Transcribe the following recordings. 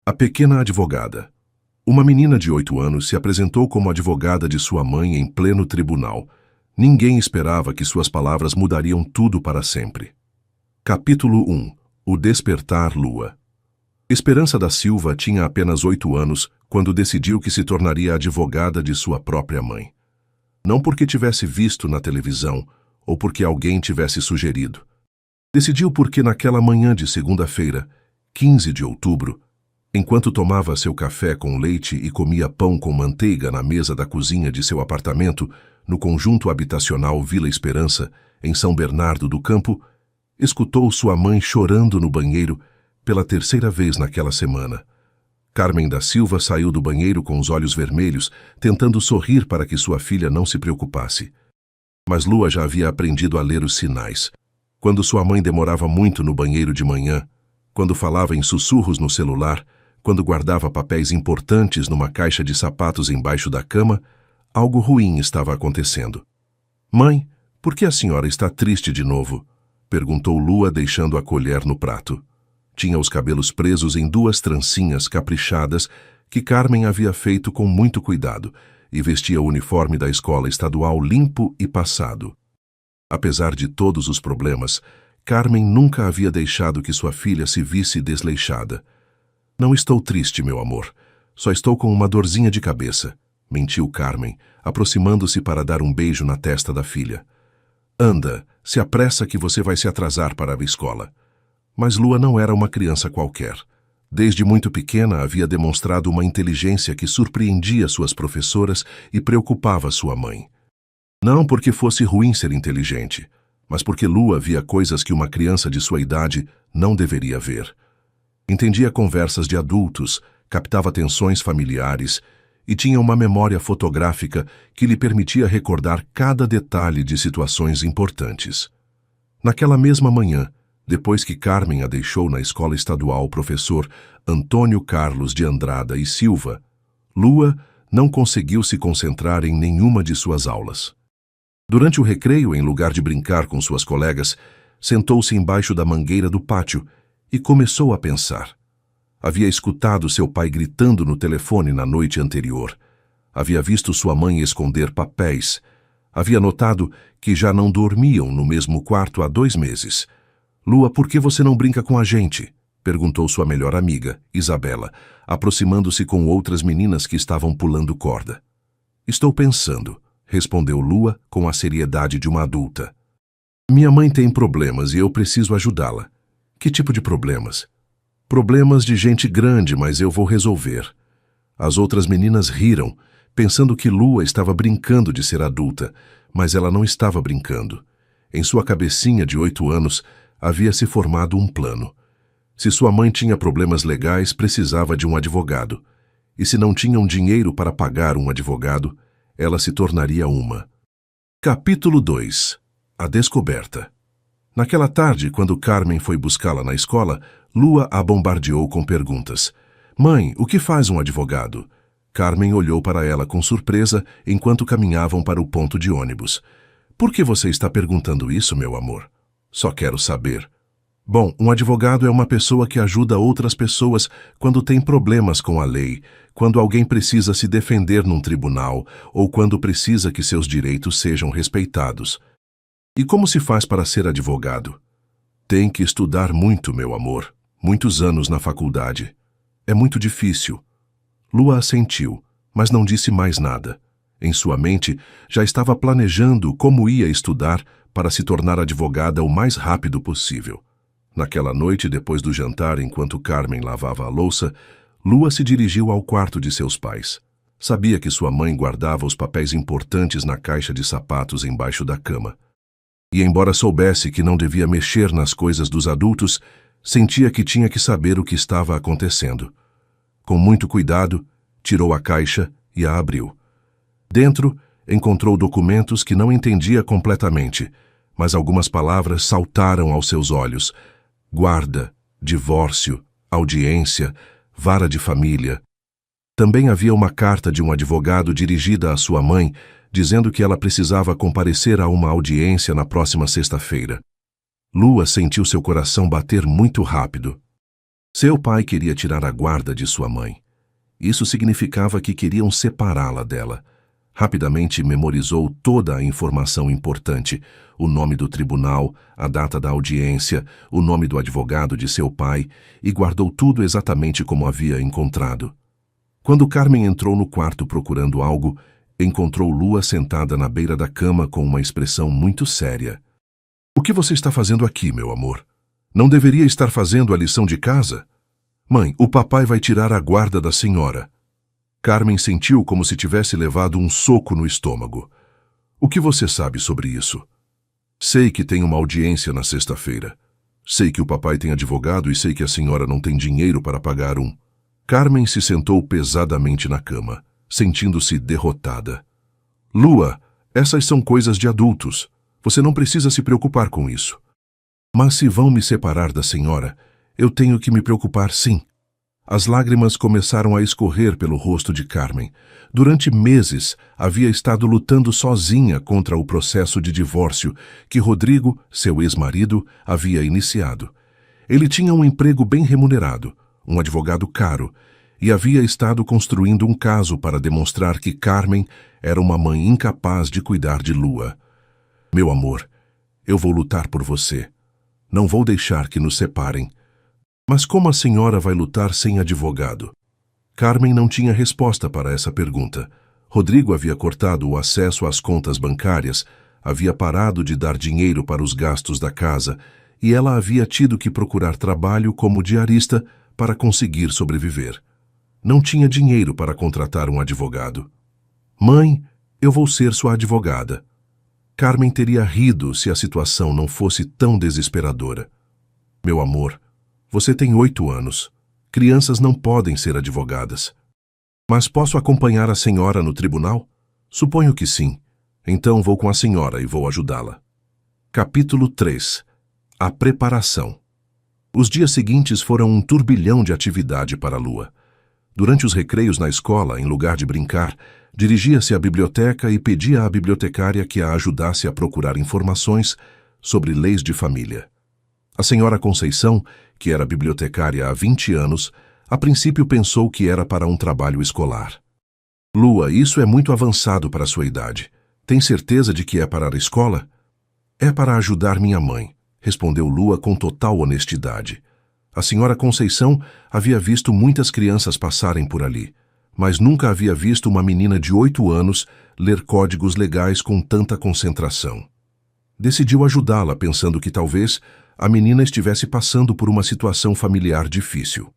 A pequena advogada. Uma menina de 8 anos se apresentou como advogada de sua mãe em pleno tribunal. Ninguém esperava que suas palavras mudariam tudo para sempre. Capítulo 1. O despertar Lua. Esperança da Silva tinha apenas 8 anos quando decidiu que se tornaria advogada de sua própria mãe. Não porque tivesse visto na televisão ou porque alguém tivesse sugerido. Decidiu porque naquela manhã de segunda-feira, 15 de outubro, enquanto tomava seu café com leite e comia pão com manteiga na mesa da cozinha de seu apartamento, no conjunto habitacional Vila Esperança, em São Bernardo do Campo, escutou sua mãe chorando no banheiro pela terceira vez naquela semana. Carmen da Silva saiu do banheiro com os olhos vermelhos, tentando sorrir para que sua filha não se preocupasse. Mas Lua já havia aprendido a ler os sinais. Quando sua mãe demorava muito no banheiro de manhã, quando falava em sussurros no celular, quando guardava papéis importantes numa caixa de sapatos embaixo da cama, algo ruim estava acontecendo. "Mãe, por que a senhora está triste de novo?" perguntou Lua, deixando a colher no prato. Tinha os cabelos presos em 2 trancinhas caprichadas que Carmen havia feito com muito cuidado e vestia o uniforme da escola estadual limpo e passado. Apesar de todos os problemas, Carmen nunca havia deixado que sua filha se visse desleixada. "Não estou triste, meu amor. Só estou com uma dorzinha de cabeça", mentiu Carmen, aproximando-se para dar um beijo na testa da filha. "Anda, se apressa que você vai se atrasar para a escola." Mas Lua não era uma criança qualquer. Desde muito pequena havia demonstrado uma inteligência que surpreendia suas professoras e preocupava sua mãe. Não porque fosse ruim ser inteligente, mas porque Lua via coisas que uma criança de sua idade não deveria ver. Entendia conversas de adultos, captava tensões familiares e tinha uma memória fotográfica que lhe permitia recordar cada detalhe de situações importantes. Naquela mesma manhã, depois que Carmen a deixou na escola estadual o professor Antônio Carlos de Andrada e Silva, Lua não conseguiu se concentrar em nenhuma de suas aulas. Durante o recreio, em lugar de brincar com suas colegas, sentou-se embaixo da mangueira do pátio e começou a pensar. Havia escutado seu pai gritando no telefone na noite anterior. Havia visto sua mãe esconder papéis. Havia notado que já não dormiam no mesmo quarto há 2 meses. "Lua, por que você não brinca com a gente?" perguntou sua melhor amiga, Isabela, aproximando-se com outras meninas que estavam pulando corda. "Estou pensando", respondeu Lua com a seriedade de uma adulta. "Minha mãe tem problemas e eu preciso ajudá-la." "Que tipo de problemas?" "Problemas de gente grande, mas eu vou resolver." As outras meninas riram, pensando que Lua estava brincando de ser adulta, mas ela não estava brincando. Em sua cabecinha de 8 anos, havia se formado um plano. Se sua mãe tinha problemas legais, precisava de um advogado. E se não tinham dinheiro para pagar um advogado, ela se tornaria uma. Capítulo 2. A descoberta. Naquela tarde, quando Carmen foi buscá-la na escola, Lua a bombardeou com perguntas. "Mãe, o que faz um advogado?" Carmen olhou para ela com surpresa enquanto caminhavam para o ponto de ônibus. "Por que você está perguntando isso, meu amor?" "Só quero saber." "Bom, um advogado é uma pessoa que ajuda outras pessoas quando tem problemas com a lei, quando alguém precisa se defender num tribunal ou quando precisa que seus direitos sejam respeitados." "E como se faz para ser advogado?" "Tem que estudar muito, meu amor. Muitos anos na faculdade. É muito difícil." Lua assentiu, mas não disse mais nada. Em sua mente, já estava planejando como ia estudar para se tornar advogada o mais rápido possível. Naquela noite, depois do jantar, enquanto Carmen lavava a louça, Lua se dirigiu ao quarto de seus pais. Sabia que sua mãe guardava os papéis importantes na caixa de sapatos embaixo da cama. E embora soubesse que não devia mexer nas coisas dos adultos, sentia que tinha que saber o que estava acontecendo. Com muito cuidado, tirou a caixa e a abriu. Dentro, encontrou documentos que não entendia completamente, mas algumas palavras saltaram aos seus olhos. Guarda, divórcio, audiência, vara de família. Também havia uma carta de um advogado dirigida à sua mãe, dizendo que ela precisava comparecer a uma audiência na próxima sexta-feira. Lua sentiu seu coração bater muito rápido. Seu pai queria tirar a guarda de sua mãe. Isso significava que queriam separá-la dela. Rapidamente memorizou toda a informação importante, o nome do tribunal, a data da audiência, o nome do advogado de seu pai, e guardou tudo exatamente como havia encontrado. Quando Carmen entrou no quarto procurando algo, encontrou Lua sentada na beira da cama com uma expressão muito séria. "O que você está fazendo aqui, meu amor? Não deveria estar fazendo a lição de casa? Mãe, o papai vai tirar a guarda da senhora." Carmen sentiu como se tivesse levado um soco no estômago. "O que você sabe sobre isso?" "Sei que tem uma audiência na sexta-feira. Sei que o papai tem advogado e sei que a senhora não tem dinheiro para pagar um." Carmen se sentou pesadamente na cama, sentindo-se derrotada. "Lua, essas são coisas de adultos. Você não precisa se preocupar com isso." "Mas se vão me separar da senhora, eu tenho que me preocupar sim." As lágrimas começaram a escorrer pelo rosto de Carmen. Durante meses, havia estado lutando sozinha contra o processo de divórcio que Rodrigo, seu ex-marido, havia iniciado. Ele tinha um emprego bem remunerado, um advogado caro, e havia estado construindo um caso para demonstrar que Carmen era uma mãe incapaz de cuidar de Lua. "Meu amor, eu vou lutar por você. Não vou deixar que nos separem." "Mas como a senhora vai lutar sem advogado?" Carmen não tinha resposta para essa pergunta. Rodrigo havia cortado o acesso às contas bancárias, havia parado de dar dinheiro para os gastos da casa e ela havia tido que procurar trabalho como diarista para conseguir sobreviver. Não tinha dinheiro para contratar um advogado. "Mãe, eu vou ser sua advogada." Carmen teria rido se a situação não fosse tão desesperadora. "Meu amor, você tem 8 anos. Crianças não podem ser advogadas." "Mas posso acompanhar a senhora no tribunal?" "Suponho que sim. Então vou com a senhora e vou ajudá-la." Capítulo 3. A preparação. Os dias seguintes foram um turbilhão de atividade para Lua. Durante os recreios na escola, em lugar de brincar, dirigia-se à biblioteca e pedia à bibliotecária que a ajudasse a procurar informações sobre leis de família. A senhora Conceição, que era bibliotecária há 20 anos, a princípio pensou que era para um trabalho escolar. "Lua, isso é muito avançado para a sua idade. Tem certeza de que é para a escola?" "É para ajudar minha mãe", respondeu Lua com total honestidade. A senhora Conceição havia visto muitas crianças passarem por ali, mas nunca havia visto uma menina de 8 anos ler códigos legais com tanta concentração. Decidiu ajudá-la, pensando que talvez a menina estivesse passando por uma situação familiar difícil.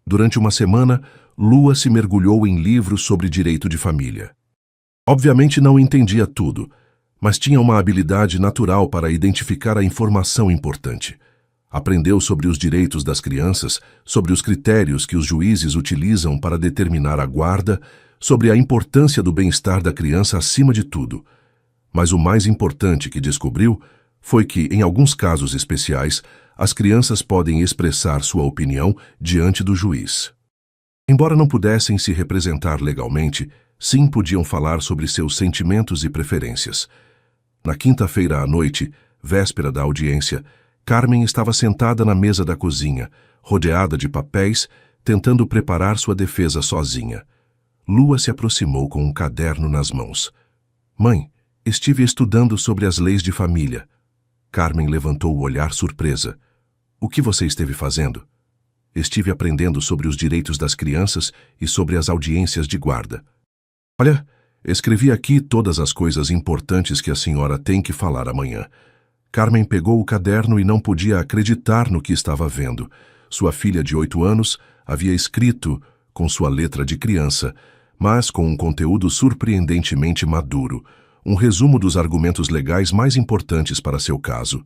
Durante uma semana, Lua se mergulhou em livros sobre direito de família. Obviamente não entendia tudo, mas tinha uma habilidade natural para identificar a informação importante. Aprendeu sobre os direitos das crianças, sobre os critérios que os juízes utilizam para determinar a guarda, sobre a importância do bem-estar da criança acima de tudo. Mas o mais importante que descobriu foi que, em alguns casos especiais, as crianças podem expressar sua opinião diante do juiz. Embora não pudessem se representar legalmente, sim podiam falar sobre seus sentimentos e preferências. Na quinta-feira à noite, véspera da audiência, Carmen estava sentada na mesa da cozinha, rodeada de papéis, tentando preparar sua defesa sozinha. Lua se aproximou com um caderno nas mãos. "Mãe, estive estudando sobre as leis de família." Carmen levantou o olhar surpresa. "O que você esteve fazendo?" "Estive aprendendo sobre os direitos das crianças e sobre as audiências de guarda." "Olha, escrevi aqui todas as coisas importantes que a senhora tem que falar amanhã." Carmen pegou o caderno e não podia acreditar no que estava vendo. Sua filha de 8 anos havia escrito com sua letra de criança, mas com um conteúdo surpreendentemente maduro, um resumo dos argumentos legais mais importantes para seu caso.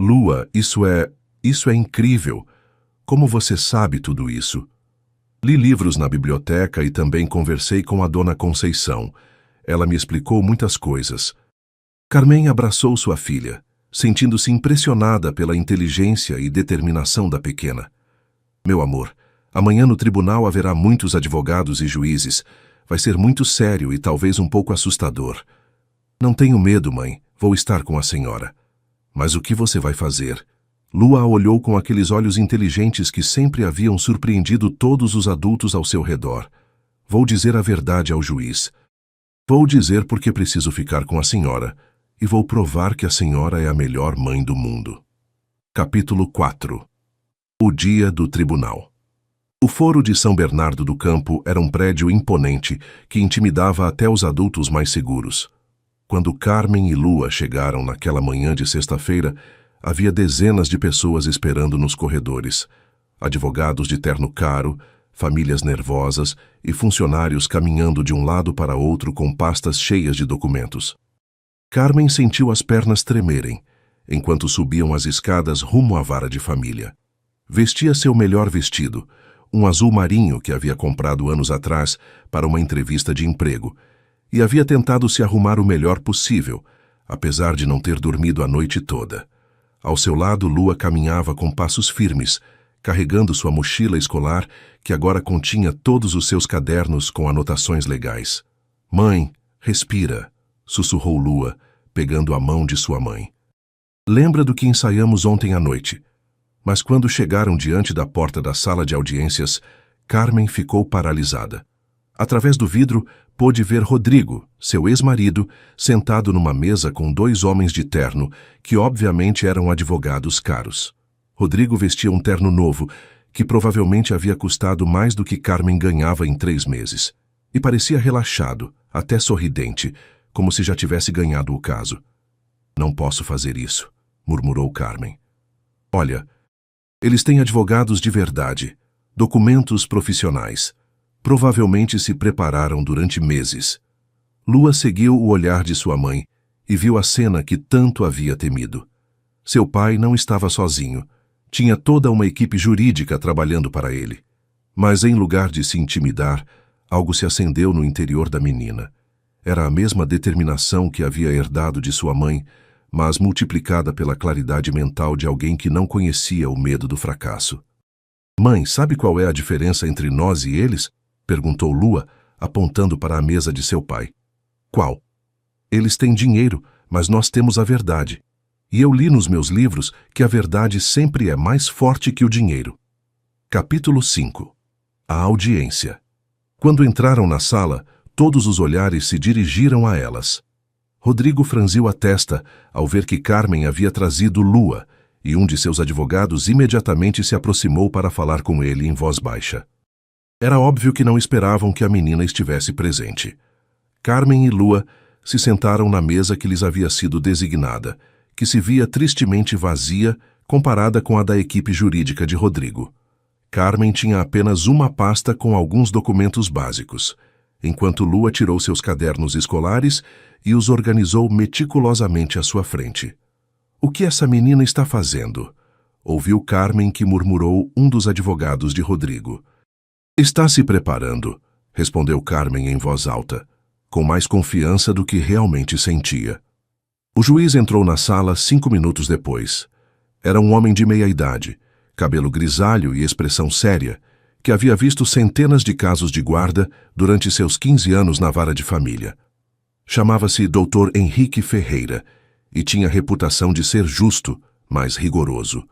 "Lua, isso é incrível. Como você sabe tudo isso?" "Li livros na biblioteca e também conversei com a dona Conceição. Ela me explicou muitas coisas." Carmen abraçou sua filha, sentindo-se impressionada pela inteligência e determinação da pequena. "Meu amor, amanhã no tribunal haverá muitos advogados e juízes. Vai ser muito sério e talvez um pouco assustador." "Não tenho medo, mãe. Vou estar com a senhora." "Mas o que você vai fazer?" Lua a olhou com aqueles olhos inteligentes que sempre haviam surpreendido todos os adultos ao seu redor. Vou dizer a verdade ao juiz. Vou dizer porque preciso ficar com a senhora, e vou provar que a senhora é a melhor mãe do mundo. Capítulo 4. O dia do tribunal. O Foro de São Bernardo do Campo era um prédio imponente que intimidava até os adultos mais seguros. Quando Carmen e Lua chegaram naquela manhã de sexta-feira, havia dezenas de pessoas esperando nos corredores. Advogados de terno caro, famílias nervosas e funcionários caminhando de um lado para outro com pastas cheias de documentos. Carmen sentiu as pernas tremerem, enquanto subiam as escadas rumo à vara de família. Vestia seu melhor vestido, um azul marinho que havia comprado anos atrás para uma entrevista de emprego, e havia tentado se arrumar o melhor possível, apesar de não ter dormido a noite toda. Ao seu lado, Lua caminhava com passos firmes, carregando sua mochila escolar, que agora continha todos os seus cadernos com anotações legais. "Mãe, respira", sussurrou Lua, pegando a mão de sua mãe. "Lembra do que ensaiamos ontem à noite?" Mas quando chegaram diante da porta da sala de audiências, Carmen ficou paralisada. Através do vidro, pôde ver Rodrigo, seu ex-marido, sentado numa mesa com dois homens de terno, que obviamente eram advogados caros. Rodrigo vestia um terno novo, que provavelmente havia custado mais do que Carmen ganhava em 3 meses, e parecia relaxado, até sorridente, como se já tivesse ganhado o caso. "Não posso fazer isso", murmurou Carmen. "Olha, eles têm advogados de verdade, documentos profissionais. Provavelmente se prepararam durante meses." Lua seguiu o olhar de sua mãe e viu a cena que tanto havia temido. Seu pai não estava sozinho. Tinha toda uma equipe jurídica trabalhando para ele. Mas em lugar de se intimidar, algo se acendeu no interior da menina. Era a mesma determinação que havia herdado de sua mãe, mas multiplicada pela claridade mental de alguém que não conhecia o medo do fracasso. "Mãe, sabe qual é a diferença entre nós e eles?" perguntou Lua, apontando para a mesa de seu pai. "Qual?" "Eles têm dinheiro, mas nós temos a verdade. E eu li nos meus livros que a verdade sempre é mais forte que o dinheiro." Capítulo 5. A audiência. Quando entraram na sala, todos os olhares se dirigiram a elas. Rodrigo franziu a testa ao ver que Carmen havia trazido Lua, e um de seus advogados imediatamente se aproximou para falar com ele em voz baixa. Era óbvio que não esperavam que a menina estivesse presente. Carmen e Lua se sentaram na mesa que lhes havia sido designada, que se via tristemente vazia comparada com a da equipe jurídica de Rodrigo. Carmen tinha apenas uma pasta com alguns documentos básicos, enquanto Lua tirou seus cadernos escolares e os organizou meticulosamente à sua frente. "O que essa menina está fazendo?" ouviu Carmen, que murmurou um dos advogados de Rodrigo. "Está se preparando", respondeu Carmen em voz alta, com mais confiança do que realmente sentia. O juiz entrou na sala 5 minutos depois. Era um homem de meia-idade, cabelo grisalho e expressão séria, que havia visto centenas de casos de guarda durante seus 15 anos na vara de família. Chamava-se Dr. Henrique Ferreira e tinha reputação de ser justo, mas rigoroso.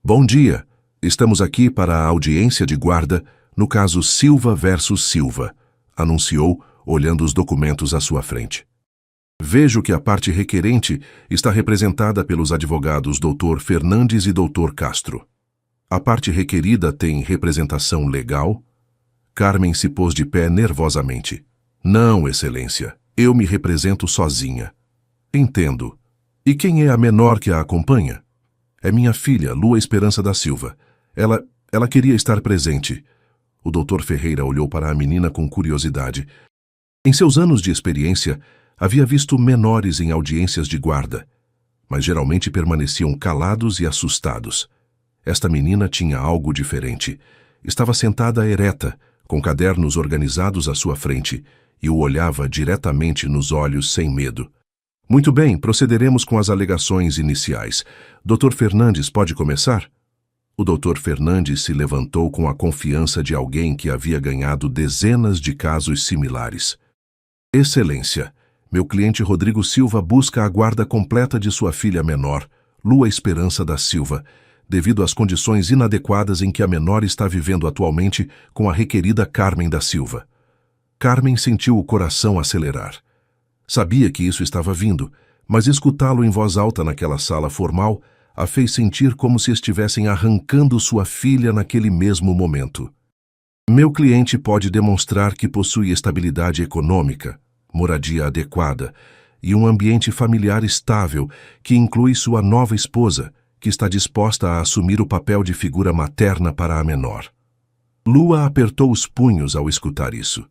"Bom dia, estamos aqui para a audiência de guarda no caso Silva versus Silva", anunciou, olhando os documentos à sua frente. "Vejo que a parte requerente está representada pelos advogados Dr. Fernandes e Dr. Castro. A parte requerida tem representação legal?" Carmen se pôs de pé nervosamente. "Não, Excelência, eu me represento sozinha." "Entendo. E quem é a menor que a acompanha?" "É minha filha, Lua Esperança da Silva. Ela queria estar presente." O Dr. Ferreira olhou para a menina com curiosidade. Em seus anos de experiência, havia visto menores em audiências de guarda, mas geralmente permaneciam calados e assustados. Esta menina tinha algo diferente. Estava sentada ereta, com cadernos organizados à sua frente, e o olhava diretamente nos olhos sem medo. "Muito bem, procederemos com as alegações iniciais. Dr. Fernandes, pode começar?" O Dr. Fernandes se levantou com a confiança de alguém que havia ganhado dezenas de casos similares. "Excelência, meu cliente Rodrigo Silva busca a guarda completa de sua filha menor, Lua Esperança da Silva, devido às condições inadequadas em que a menor está vivendo atualmente com a requerida Carmen da Silva. Carmen sentiu o coração acelerar. Sabia que isso estava vindo, mas escutá-lo em voz alta naquela sala formal a fez sentir como se estivessem arrancando sua filha naquele mesmo momento. Meu cliente pode demonstrar que possui estabilidade econômica, moradia adequada e um ambiente familiar estável que inclui sua nova esposa, que está disposta a assumir o papel de figura materna para a menor. Lua apertou os punhos ao escutar isso.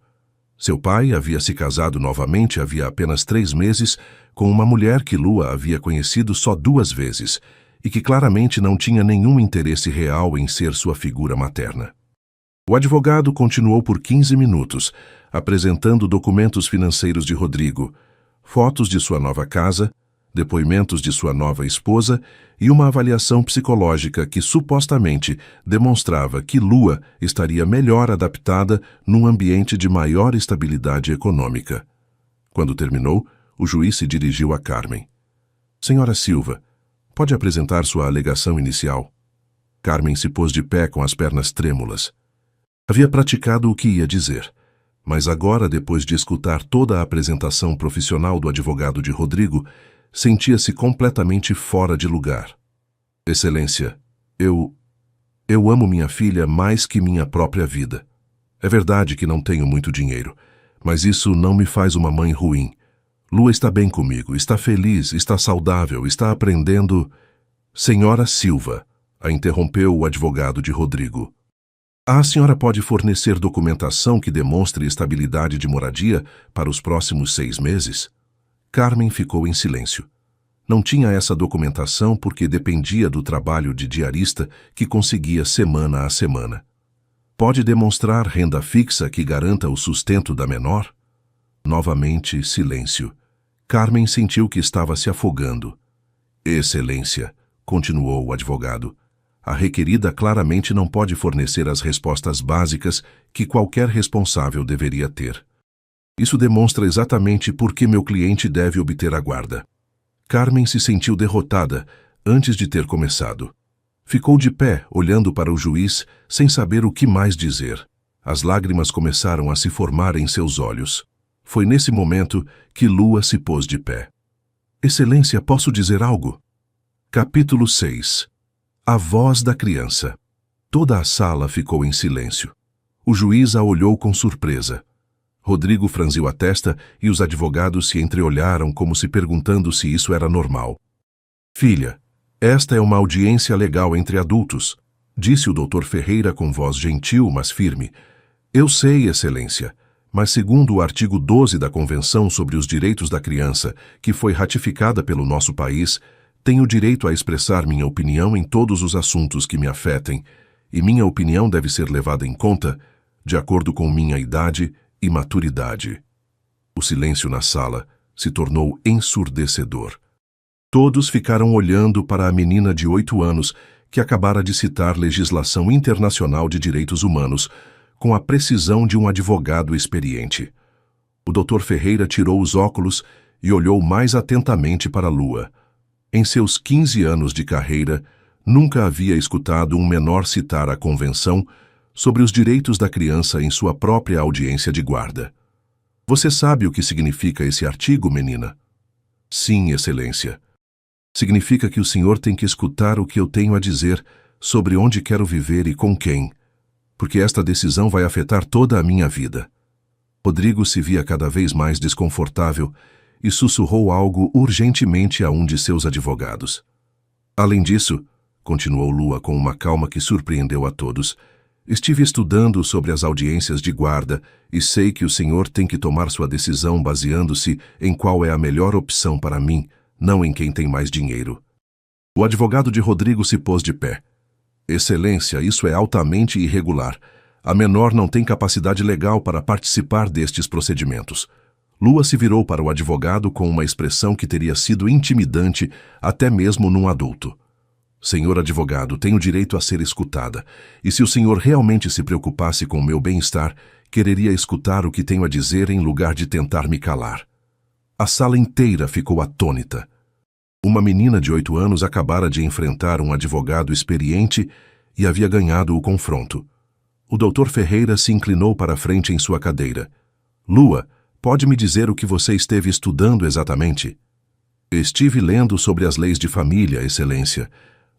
Seu pai havia se casado novamente havia apenas 3 meses com uma mulher que Lua havia conhecido só 2 vezes e que claramente não tinha nenhum interesse real em ser sua figura materna. O advogado continuou por 15 minutos, apresentando documentos financeiros de Rodrigo, fotos de sua nova casa, depoimentos de sua nova esposa e uma avaliação psicológica que supostamente demonstrava que Lua estaria melhor adaptada num ambiente de maior estabilidade econômica. Quando terminou, o juiz se dirigiu a Carmen. Senhora Silva, pode apresentar sua alegação inicial? Carmen se pôs de pé com as pernas trêmulas. Havia praticado o que ia dizer, mas agora, depois de escutar toda a apresentação profissional do advogado de Rodrigo, sentia-se completamente fora de lugar. Excelência, eu amo minha filha mais que minha própria vida. É verdade que não tenho muito dinheiro, mas isso não me faz uma mãe ruim. Lua está bem comigo, está feliz, está saudável, está aprendendo... Senhora Silva, a interrompeu o advogado de Rodrigo. A senhora pode fornecer documentação que demonstre estabilidade de moradia para os próximos 6 meses? Carmen ficou em silêncio. Não tinha essa documentação porque dependia do trabalho de diarista que conseguia semana a semana. Pode demonstrar renda fixa que garanta o sustento da menor? Novamente, silêncio. Carmen sentiu que estava se afogando. Excelência, continuou o advogado. A requerida claramente não pode fornecer as respostas básicas que qualquer responsável deveria ter. Isso demonstra exatamente por que meu cliente deve obter a guarda. Carmen se sentiu derrotada antes de ter começado. Ficou de pé, olhando para o juiz, sem saber o que mais dizer. As lágrimas começaram a se formar em seus olhos. Foi nesse momento que Lua se pôs de pé. Excelência, posso dizer algo? Capítulo 6. A voz da criança. Toda a sala ficou em silêncio. O juiz a olhou com surpresa. Rodrigo franziu a testa e os advogados se entreolharam como se perguntando se isso era normal. Filha, esta é uma audiência legal entre adultos, disse o Dr. Ferreira com voz gentil, mas firme. Eu sei, Excelência, mas segundo o artigo 12 da Convenção sobre os Direitos da Criança, que foi ratificada pelo nosso país, tenho direito a expressar minha opinião em todos os assuntos que me afetem, e minha opinião deve ser levada em conta de acordo com minha idade e maturidade. O silêncio na sala se tornou ensurdecedor. Todos ficaram olhando para a menina de 8 anos que acabara de citar legislação internacional de direitos humanos com a precisão de um advogado experiente. O Dr. Ferreira tirou os óculos e olhou mais atentamente para Lua. Em seus 15 anos de carreira, nunca havia escutado um menor citar a Convenção sobre os direitos da criança em sua própria audiência de guarda. Você sabe o que significa esse artigo, menina? Sim, Excelência. Significa que o senhor tem que escutar o que eu tenho a dizer sobre onde quero viver e com quem, porque esta decisão vai afetar toda a minha vida. Rodrigo se via cada vez mais desconfortável e sussurrou algo urgentemente a um de seus advogados. Além disso, continuou Lua com uma calma que surpreendeu a todos, estive estudando sobre as audiências de guarda e sei que o senhor tem que tomar sua decisão baseando-se em qual é a melhor opção para mim, não em quem tem mais dinheiro. O advogado de Rodrigo se pôs de pé. Excelência, isso é altamente irregular. A menor não tem capacidade legal para participar destes procedimentos. Lua se virou para o advogado com uma expressão que teria sido intimidante até mesmo num adulto. Senhor advogado, tenho direito a ser escutada, e se o senhor realmente se preocupasse com o meu bem-estar, quereria escutar o que tenho a dizer em lugar de tentar me calar. A sala inteira ficou atônita. Uma menina de 8 anos acabara de enfrentar um advogado experiente e havia ganhado o confronto. O Dr. Ferreira se inclinou para a frente em sua cadeira. Lua, pode me dizer o que você esteve estudando exatamente? Estive lendo sobre as leis de família, Excelência,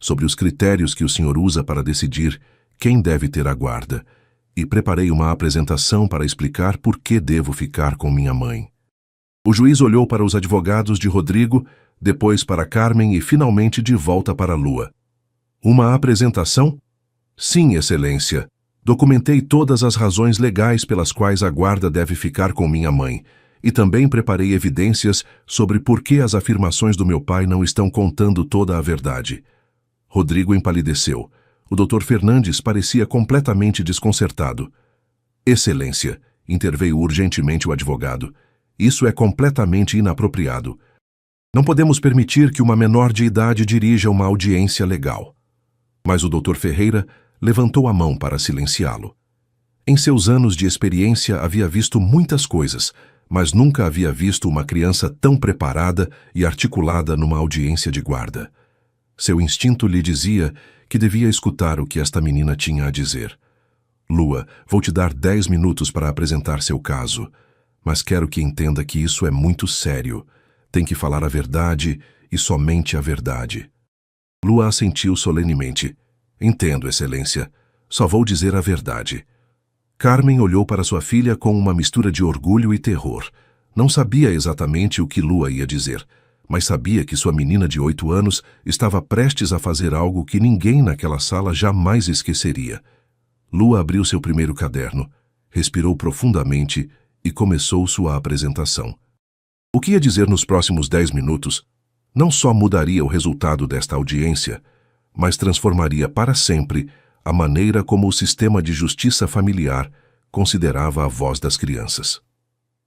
sobre os critérios que o senhor usa para decidir quem deve ter a guarda, e preparei uma apresentação para explicar por que devo ficar com minha mãe. O juiz olhou para os advogados de Rodrigo, depois para Carmen e finalmente de volta para Lua. Uma apresentação? Sim, Excelência. Documentei todas as razões legais pelas quais a guarda deve ficar com minha mãe, e também preparei evidências sobre por que as afirmações do meu pai não estão contando toda a verdade. Rodrigo empalideceu. O Dr. Fernandes parecia completamente desconcertado. Excelência, interveio urgentemente o advogado, isso é completamente inapropriado. Não podemos permitir que uma menor de idade dirija uma audiência legal. Mas o Dr. Ferreira levantou a mão para silenciá-lo. Em seus anos de experiência havia visto muitas coisas, mas nunca havia visto uma criança tão preparada e articulada numa audiência de guarda. Seu instinto lhe dizia que devia escutar o que esta menina tinha a dizer. Lua, vou te dar 10 minutos para apresentar seu caso, mas quero que entenda que isso é muito sério. Tem que falar a verdade e somente a verdade. Lua assentiu solenemente. Entendo, Excelência. Só vou dizer a verdade. Carmen olhou para sua filha com uma mistura de orgulho e terror. Não sabia exatamente o que Lua ia dizer, mas sabia que sua menina de 8 anos estava prestes a fazer algo que ninguém naquela sala jamais esqueceria. Lua abriu seu primeiro caderno, respirou profundamente e começou sua apresentação. O que ia dizer nos próximos 10 minutos não só mudaria o resultado desta audiência, mas transformaria para sempre a maneira como o sistema de justiça familiar considerava a voz das crianças.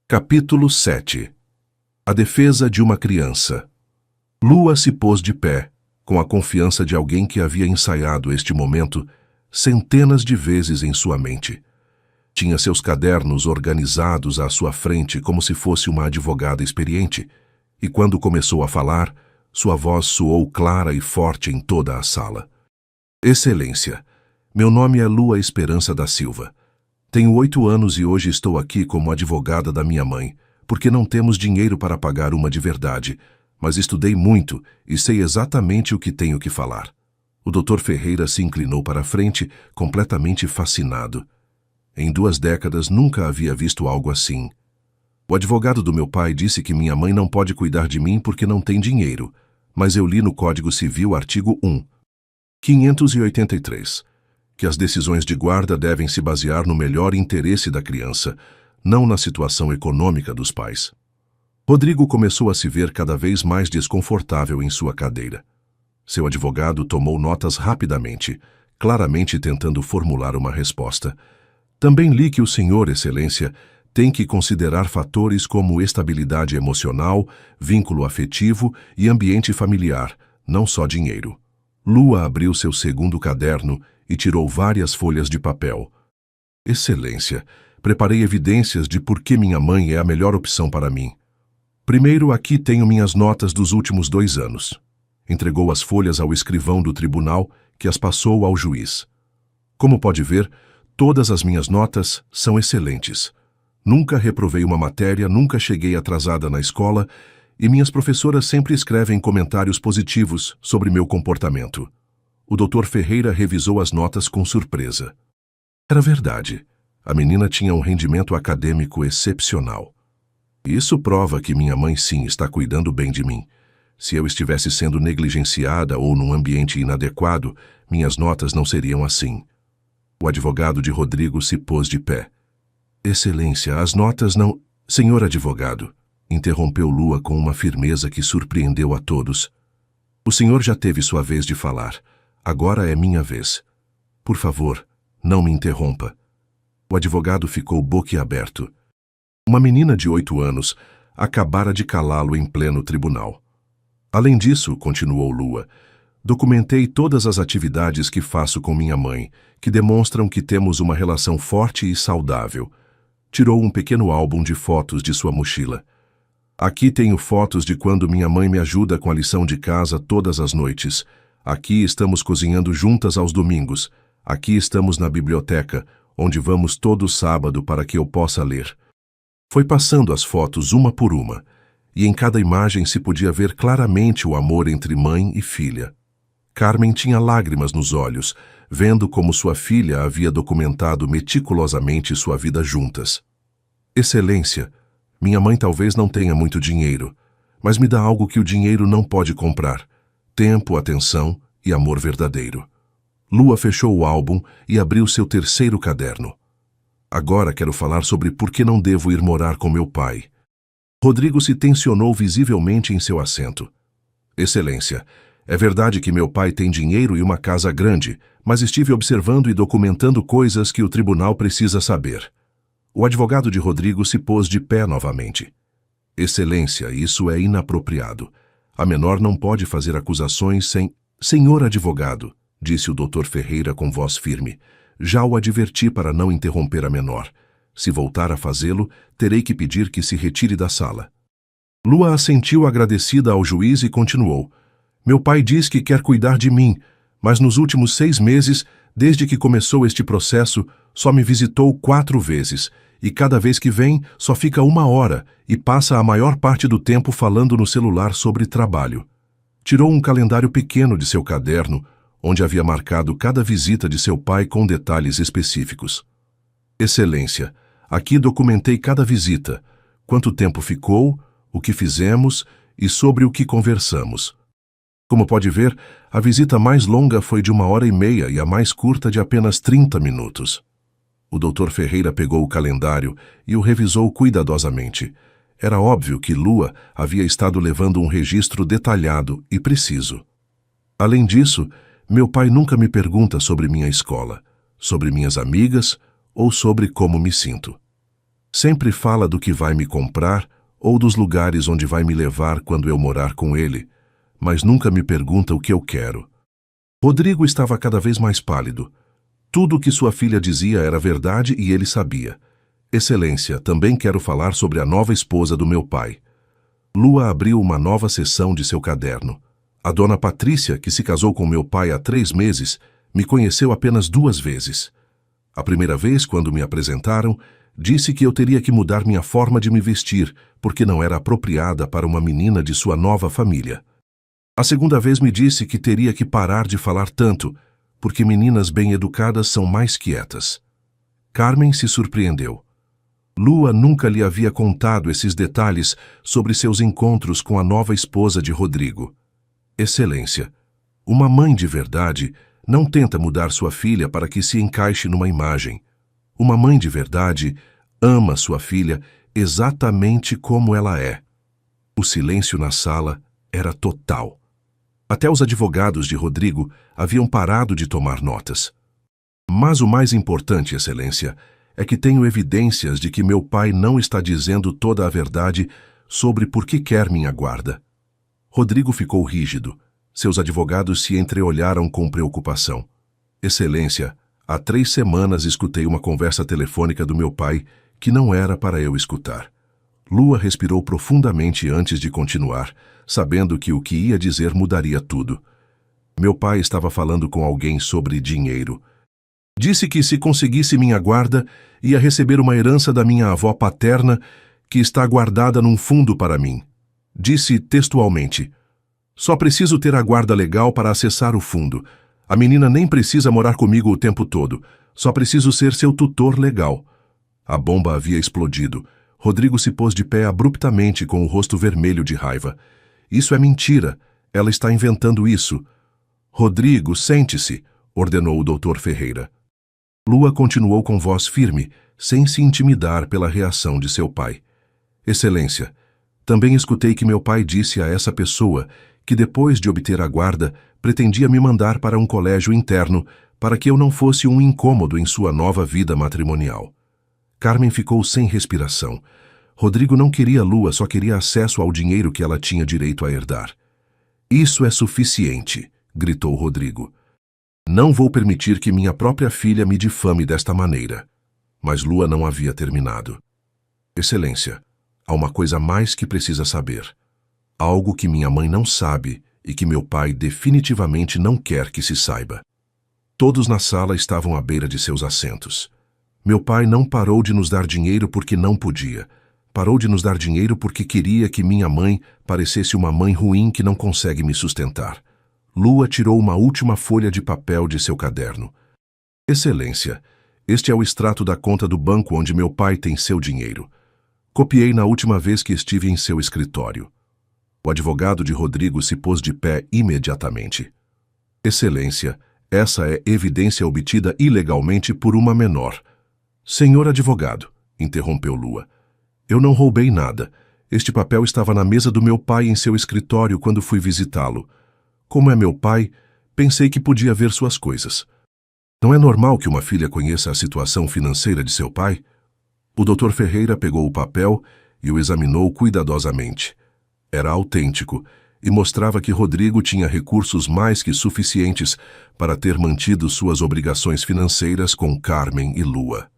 Capítulo 7. A defesa de uma criança. Lua se pôs de pé, com a confiança de alguém que havia ensaiado este momento centenas de vezes em sua mente. Tinha seus cadernos organizados à sua frente como se fosse uma advogada experiente, e quando começou a falar, sua voz soou clara e forte em toda a sala. Excelência, meu nome é Lua Esperança da Silva. Tenho 8 anos e hoje estou aqui como advogada da minha mãe, porque não temos dinheiro para pagar uma de verdade, mas estudei muito e sei exatamente o que tenho que falar. O Dr. Ferreira se inclinou para a frente, completamente fascinado. Em 2 décadas nunca havia visto algo assim. O advogado do meu pai disse que minha mãe não pode cuidar de mim porque não tem dinheiro, mas eu li no Código Civil, artigo 583, que as decisões de guarda devem se basear no melhor interesse da criança, não na situação econômica dos pais. Rodrigo começou a se ver cada vez mais desconfortável em sua cadeira. Seu advogado tomou notas rapidamente, claramente tentando formular uma resposta. Também li que o senhor, Excelência, tem que considerar fatores como estabilidade emocional, vínculo afetivo e ambiente familiar, não só dinheiro. Lua abriu seu segundo caderno e tirou várias folhas de papel. Excelência, preparei evidências de por que minha mãe é a melhor opção para mim. Primeiro, aqui tenho minhas notas dos últimos 2 anos. Entregou as folhas ao escrivão do tribunal, que as passou ao juiz. Como pode ver, todas as minhas notas são excelentes. Nunca reprovei uma matéria, nunca cheguei atrasada na escola e minhas professoras sempre escrevem comentários positivos sobre meu comportamento. O Dr. Ferreira revisou as notas com surpresa. Era verdade. A menina tinha um rendimento acadêmico excepcional. Isso prova que minha mãe sim está cuidando bem de mim. Se eu estivesse sendo negligenciada ou num ambiente inadequado, minhas notas não seriam assim. O advogado de Rodrigo se pôs de pé. Excelência, as notas não... Senhor advogado, interrompeu Lua com uma firmeza que surpreendeu a todos. O senhor já teve sua vez de falar. Agora é minha vez. Por favor, não me interrompa. O advogado ficou boquiaberto. Uma menina de 8 anos acabara de calá-lo em pleno tribunal. Além disso, continuou Lua, documentei todas as atividades que faço com minha mãe, que demonstram que temos uma relação forte e saudável. Tirou um pequeno álbum de fotos de sua mochila. Aqui tenho fotos de quando minha mãe me ajuda com a lição de casa todas as noites. Aqui estamos cozinhando juntas aos domingos. Aqui estamos na biblioteca, onde vamos todo sábado para que eu possa ler. Foi passando as fotos uma por uma, e em cada imagem se podia ver claramente o amor entre mãe e filha. Carmen tinha lágrimas nos olhos, vendo como sua filha havia documentado meticulosamente sua vida juntas. Excelência, minha mãe talvez não tenha muito dinheiro, mas me dá algo que o dinheiro não pode comprar: tempo, atenção e amor verdadeiro. Lua fechou o álbum e abriu seu terceiro caderno. Agora quero falar sobre por que não devo ir morar com meu pai. Rodrigo se tensionou visivelmente em seu assento. Excelência, é verdade que meu pai tem dinheiro e uma casa grande, mas estive observando e documentando coisas que o tribunal precisa saber. O advogado de Rodrigo se pôs de pé novamente. Excelência, isso é inapropriado. A menor não pode fazer acusações sem... Senhor advogado, disse o Dr. Ferreira com voz firme, já o adverti para não interromper a menor. Se voltar a fazê-lo, terei que pedir que se retire da sala. Lua assentiu agradecida ao juiz e continuou. Meu pai diz que quer cuidar de mim, mas nos últimos 6 meses, desde que começou este processo, só me visitou 4 vezes, e cada vez que vem, só fica 1 hora e passa a maior parte do tempo falando no celular sobre trabalho. Tirou um calendário pequeno de seu caderno, onde havia marcado cada visita de seu pai com detalhes específicos. Excelência, aqui documentei cada visita, quanto tempo ficou, o que fizemos e sobre o que conversamos. Como pode ver, a visita mais longa foi de 1h30 e a mais curta de apenas 30 minutos. O Dr. Ferreira pegou o calendário e o revisou cuidadosamente. Era óbvio que Lua havia estado levando um registro detalhado e preciso. Além disso, meu pai nunca me pergunta sobre minha escola, sobre minhas amigas ou sobre como me sinto. Sempre fala do que vai me comprar ou dos lugares onde vai me levar quando eu morar com ele, mas nunca me pergunta o que eu quero. Rodrigo estava cada vez mais pálido. Tudo o que sua filha dizia era verdade e ele sabia. Excelência, também quero falar sobre a nova esposa do meu pai. Lua abriu uma nova seção de seu caderno. A dona Patrícia, que se casou com meu pai há 3 meses, me conheceu apenas 2 vezes. A primeira vez, quando me apresentaram, disse que eu teria que mudar minha forma de me vestir, porque não era apropriada para uma menina de sua nova família. A segunda vez me disse que teria que parar de falar tanto, porque meninas bem-educadas são mais quietas. Carmen se surpreendeu. Lua nunca lhe havia contado esses detalhes sobre seus encontros com a nova esposa de Rodrigo. Excelência, uma mãe de verdade não tenta mudar sua filha para que se encaixe numa imagem. Uma mãe de verdade ama sua filha exatamente como ela é. O silêncio na sala era total. Até os advogados de Rodrigo haviam parado de tomar notas. Mas o mais importante, Excelência, é que tenho evidências de que meu pai não está dizendo toda a verdade sobre por que quer minha guarda. Rodrigo ficou rígido. Seus advogados se entreolharam com preocupação. Excelência, há 3 semanas escutei uma conversa telefônica do meu pai que não era para eu escutar. Lua respirou profundamente antes de continuar, sabendo que o que ia dizer mudaria tudo. Meu pai estava falando com alguém sobre dinheiro. Disse que se conseguisse minha guarda, ia receber uma herança da minha avó paterna que está guardada num fundo para mim. Disse textualmente: só preciso ter a guarda legal para acessar o fundo. A menina nem precisa morar comigo o tempo todo. Só preciso ser seu tutor legal. A bomba havia explodido. Rodrigo se pôs de pé abruptamente com o rosto vermelho de raiva. Isso é mentira. Ela está inventando isso. Rodrigo, sente-se, ordenou o Dr. Ferreira. Lua continuou com voz firme, sem se intimidar pela reação de seu pai. Excelência, também escutei que meu pai disse a essa pessoa que depois de obter a guarda, pretendia me mandar para um colégio interno para que eu não fosse um incômodo em sua nova vida matrimonial. Carmen ficou sem respiração. Rodrigo não queria Lua, só queria acesso ao dinheiro que ela tinha direito a herdar. Isso é suficiente, gritou Rodrigo. Não vou permitir que minha própria filha me difame desta maneira. Mas Lua não havia terminado. Excelência, há uma coisa a mais que precisa saber. Algo que minha mãe não sabe e que meu pai definitivamente não quer que se saiba. Todos na sala estavam à beira de seus assentos. Meu pai não parou de nos dar dinheiro porque não podia. Parou de nos dar dinheiro porque queria que minha mãe parecesse uma mãe ruim que não consegue me sustentar. Lua tirou uma última folha de papel de seu caderno. Excelência, este é o extrato da conta do banco onde meu pai tem seu dinheiro. Copiei na última vez que estive em seu escritório. O advogado de Rodrigo se pôs de pé imediatamente. Excelência, essa é evidência obtida ilegalmente por uma menor. Senhor advogado, interrompeu Lua, eu não roubei nada. Este papel estava na mesa do meu pai em seu escritório quando fui visitá-lo. Como é meu pai, pensei que podia ver suas coisas. Não é normal que uma filha conheça a situação financeira de seu pai? O Dr. Ferreira pegou o papel e o examinou cuidadosamente. Era autêntico e mostrava que Rodrigo tinha recursos mais que suficientes para ter mantido suas obrigações financeiras com Carmen e Lua.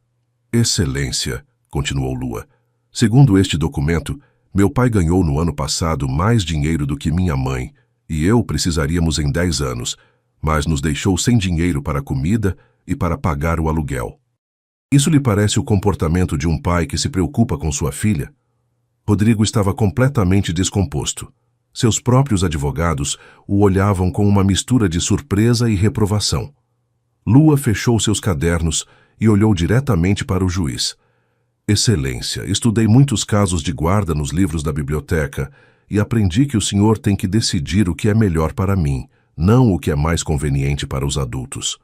Excelência, continuou Lua. Segundo este documento, meu pai ganhou no ano passado mais dinheiro do que minha mãe, e eu precisaríamos em 10 anos, mas nos deixou sem dinheiro para comida e para pagar o aluguel. Isso lhe parece o comportamento de um pai que se preocupa com sua filha? Rodrigo estava completamente descomposto. Seus próprios advogados o olhavam com uma mistura de surpresa e reprovação. Lua fechou seus cadernos e olhou diretamente para o juiz. Excelência, estudei muitos casos de guarda nos livros da biblioteca e aprendi que o senhor tem que decidir o que é melhor para mim, não o que é mais conveniente para os adultos.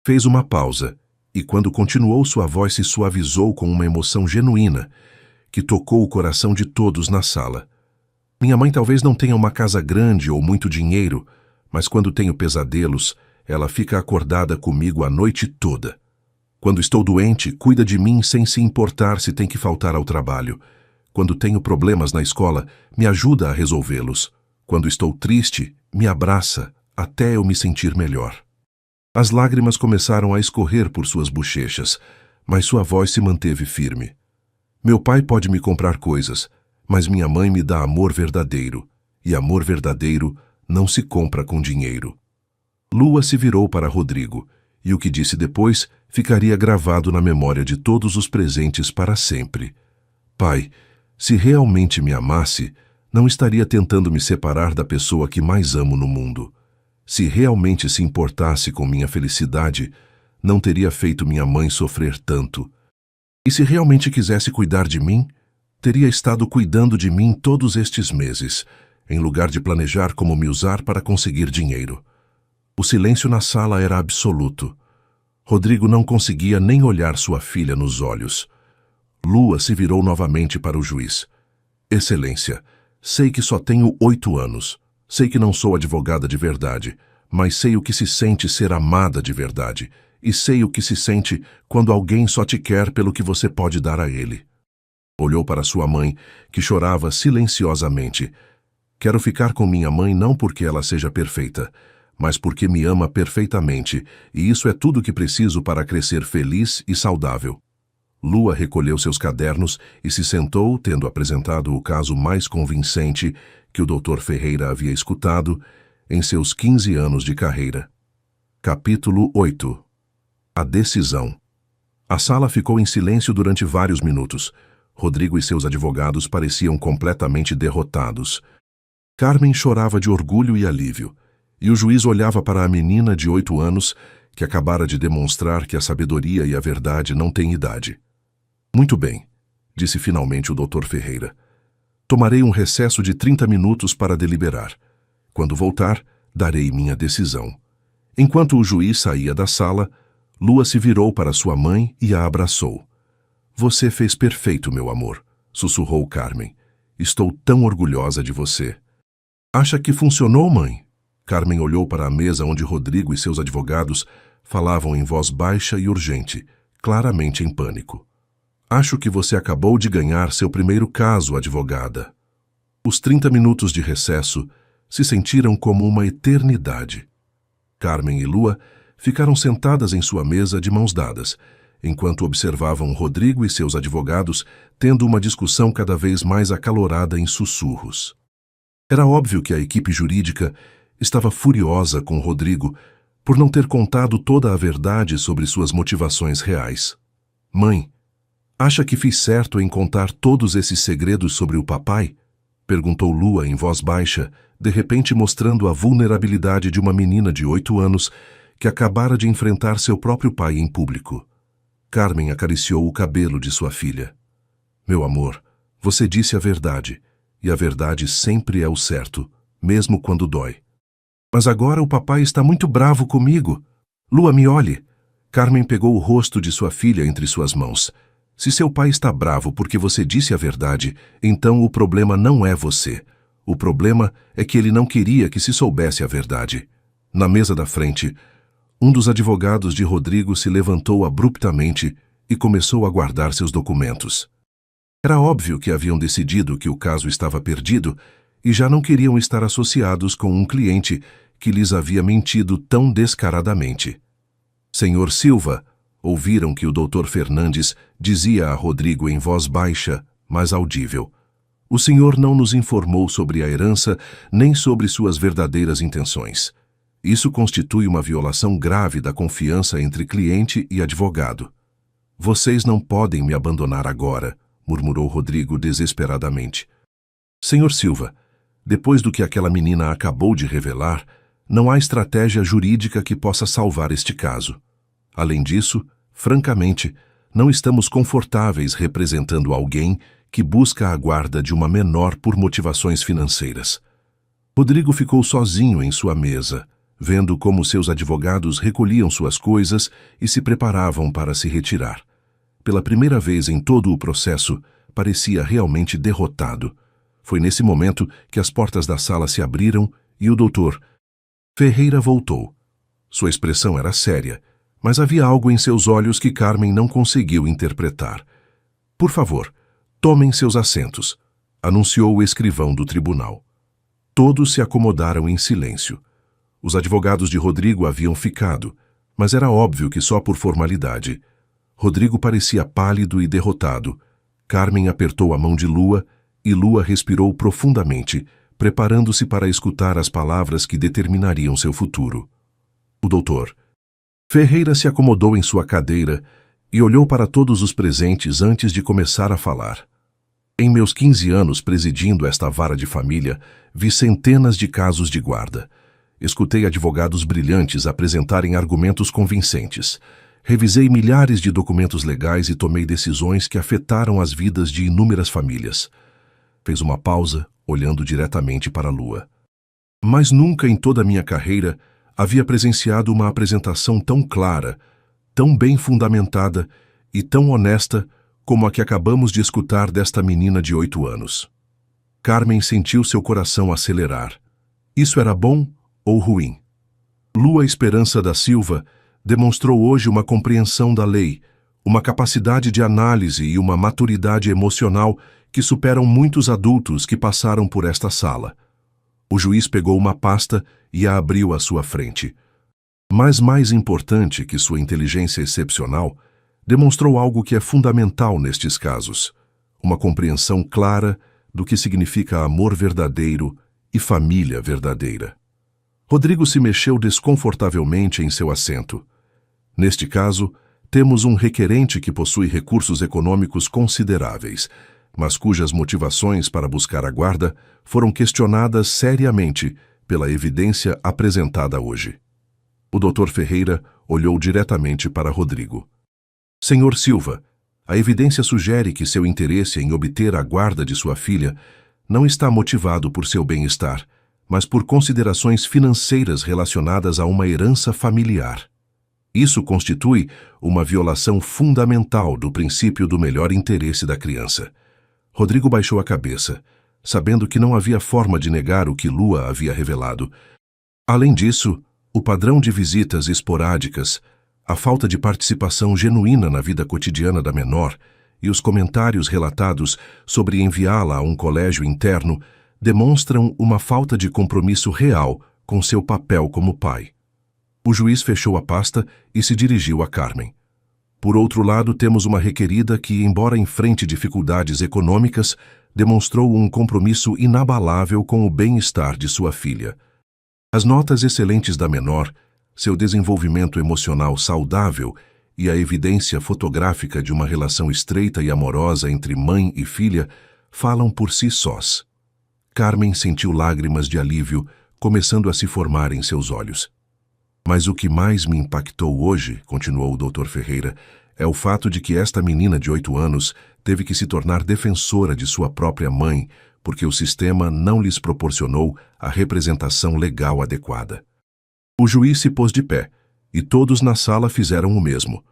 Fez uma pausa e, quando continuou, sua voz se suavizou com uma emoção genuína que tocou o coração de todos na sala. Minha mãe talvez não tenha uma casa grande ou muito dinheiro, mas quando tenho pesadelos, ela fica acordada comigo a noite toda. Quando estou doente, cuida de mim sem se importar se tem que faltar ao trabalho. Quando tenho problemas na escola, me ajuda a resolvê-los. Quando estou triste, me abraça até eu me sentir melhor. As lágrimas começaram a escorrer por suas bochechas, mas sua voz se manteve firme. Meu pai pode me comprar coisas, mas minha mãe me dá amor verdadeiro, e amor verdadeiro não se compra com dinheiro. Lua se virou para Rodrigo, e o que disse depois ficaria gravado na memória de todos os presentes para sempre. Pai, se realmente me amasse, não estaria tentando me separar da pessoa que mais amo no mundo. Se realmente se importasse com minha felicidade, não teria feito minha mãe sofrer tanto. E se realmente quisesse cuidar de mim, teria estado cuidando de mim todos estes meses, em lugar de planejar como me usar para conseguir dinheiro. O silêncio na sala era absoluto. Rodrigo não conseguia nem olhar sua filha nos olhos. Lua se virou novamente para o juiz. Excelência, sei que só tenho 8 anos. Sei que não sou advogada de verdade, mas sei o que se sente ser amada de verdade, e sei o que se sente quando alguém só te quer pelo que você pode dar a ele. Olhou para sua mãe, que chorava silenciosamente. Quero ficar com minha mãe não porque ela seja perfeita, mas porque me ama perfeitamente, e isso é tudo que preciso para crescer feliz e saudável. Lua recolheu seus cadernos e se sentou, tendo apresentado o caso mais convincente que o Dr. Ferreira havia escutado em seus 15 anos de carreira. Capítulo 8. A decisão. A sala ficou em silêncio durante vários minutos. Rodrigo e seus advogados pareciam completamente derrotados. Carmen chorava de orgulho e alívio, e o juiz olhava para a menina de 8 anos que acabara de demonstrar que a sabedoria e a verdade não têm idade. Muito bem, disse finalmente o Dr. Ferreira. Tomarei um recesso de 30 minutos para deliberar. Quando voltar, darei minha decisão. Enquanto o juiz saía da sala, Lua se virou para sua mãe e a abraçou. Você fez perfeito, meu amor, sussurrou Carmen. Estou tão orgulhosa de você. Acha que funcionou, mãe? Carmen olhou para a mesa onde Rodrigo e seus advogados falavam em voz baixa e urgente, claramente em pânico. Acho que você acabou de ganhar seu primeiro caso, advogada. Os 30 minutos de recesso se sentiram como uma eternidade. Carmen e Lua ficaram sentadas em sua mesa de mãos dadas, enquanto observavam Rodrigo e seus advogados tendo uma discussão cada vez mais acalorada em sussurros. Era óbvio que a equipe jurídica estava furiosa com Rodrigo por não ter contado toda a verdade sobre suas motivações reais. Mãe, acha que fiz certo em contar todos esses segredos sobre o papai? Perguntou Lua em voz baixa, de repente mostrando a vulnerabilidade de uma menina de 8 anos que acabara de enfrentar seu próprio pai em público. Carmen acariciou o cabelo de sua filha. Meu amor, você disse a verdade, e a verdade sempre é o certo, mesmo quando dói. Mas agora o papai está muito bravo comigo. Lua, me olhe. Carmen pegou o rosto de sua filha entre suas mãos. Se seu pai está bravo porque você disse a verdade, então o problema não é você. O problema é que ele não queria que se soubesse a verdade. Na mesa da frente, um dos advogados de Rodrigo se levantou abruptamente e começou a guardar seus documentos. Era óbvio que haviam decidido que o caso estava perdido e já não queriam estar associados com um cliente que lhes havia mentido tão descaradamente. Senhor Silva, ouviram que o Dr. Fernandes dizia a Rodrigo em voz baixa, mas audível. O senhor não nos informou sobre a herança nem sobre suas verdadeiras intenções. Isso constitui uma violação grave da confiança entre cliente e advogado. Vocês não podem me abandonar agora, murmurou Rodrigo desesperadamente. Senhor Silva, depois do que aquela menina acabou de revelar, não há estratégia jurídica que possa salvar este caso. Além disso, francamente, não estamos confortáveis representando alguém que busca a guarda de uma menor por motivações financeiras. Rodrigo ficou sozinho em sua mesa, vendo como seus advogados recolhiam suas coisas e se preparavam para se retirar. Pela primeira vez em todo o processo, parecia realmente derrotado. Foi nesse momento que as portas da sala se abriram e o doutor Ferreira voltou. Sua expressão era séria, mas havia algo em seus olhos que Carmen não conseguiu interpretar. Por favor, tomem seus assentos, anunciou o escrivão do tribunal. Todos se acomodaram em silêncio. Os advogados de Rodrigo haviam ficado, mas era óbvio que só por formalidade. Rodrigo parecia pálido e derrotado. Carmen apertou a mão de Lua e Lua respirou profundamente, preparando-se para escutar as palavras que determinariam seu futuro. O doutor Ferreira se acomodou em sua cadeira e olhou para todos os presentes antes de começar a falar. Em meus 15 anos presidindo esta vara de família, vi centenas de casos de guarda. Escutei advogados brilhantes apresentarem argumentos convincentes. Revisei milhares de documentos legais e tomei decisões que afetaram as vidas de inúmeras famílias. Fez uma pausa, olhando diretamente para a Lua. Mas nunca em toda a minha carreira havia presenciado uma apresentação tão clara, tão bem fundamentada e tão honesta como a que acabamos de escutar desta menina de 8 anos. Carmen sentiu seu coração acelerar. Isso era bom ou ruim? Lua Esperança da Silva demonstrou hoje uma compreensão da lei, uma capacidade de análise e uma maturidade emocional que superam muitos adultos que passaram por esta sala. O juiz pegou uma pasta e a abriu à sua frente. Mas mais importante que sua inteligência excepcional, demonstrou algo que é fundamental nestes casos, uma compreensão clara do que significa amor verdadeiro e família verdadeira. Rodrigo se mexeu desconfortavelmente em seu assento. Neste caso, temos um requerente que possui recursos econômicos consideráveis, mas cujas motivações para buscar a guarda foram questionadas seriamente pela evidência apresentada hoje. O Dr. Ferreira olhou diretamente para Rodrigo. Senhor Silva, a evidência sugere que seu interesse em obter a guarda de sua filha não está motivado por seu bem-estar, mas por considerações financeiras relacionadas a uma herança familiar. Isso constitui uma violação fundamental do princípio do melhor interesse da criança. Rodrigo baixou a cabeça, sabendo que não havia forma de negar o que Lua havia revelado. Além disso, o padrão de visitas esporádicas, a falta de participação genuína na vida cotidiana da menor e os comentários relatados sobre enviá-la a um colégio interno demonstram uma falta de compromisso real com seu papel como pai. O juiz fechou a pasta e se dirigiu a Carmen. Por outro lado, temos uma requerida que, embora enfrente dificuldades econômicas, demonstrou um compromisso inabalável com o bem-estar de sua filha. As notas excelentes da menor, seu desenvolvimento emocional saudável e a evidência fotográfica de uma relação estreita e amorosa entre mãe e filha falam por si sós. Carmen sentiu lágrimas de alívio começando a se formar em seus olhos. Mas o que mais me impactou hoje, continuou o Dr. Ferreira, é o fato de que esta menina de 8 anos teve que se tornar defensora de sua própria mãe porque o sistema não lhes proporcionou a representação legal adequada. O juiz se pôs de pé, e todos na sala fizeram o mesmo.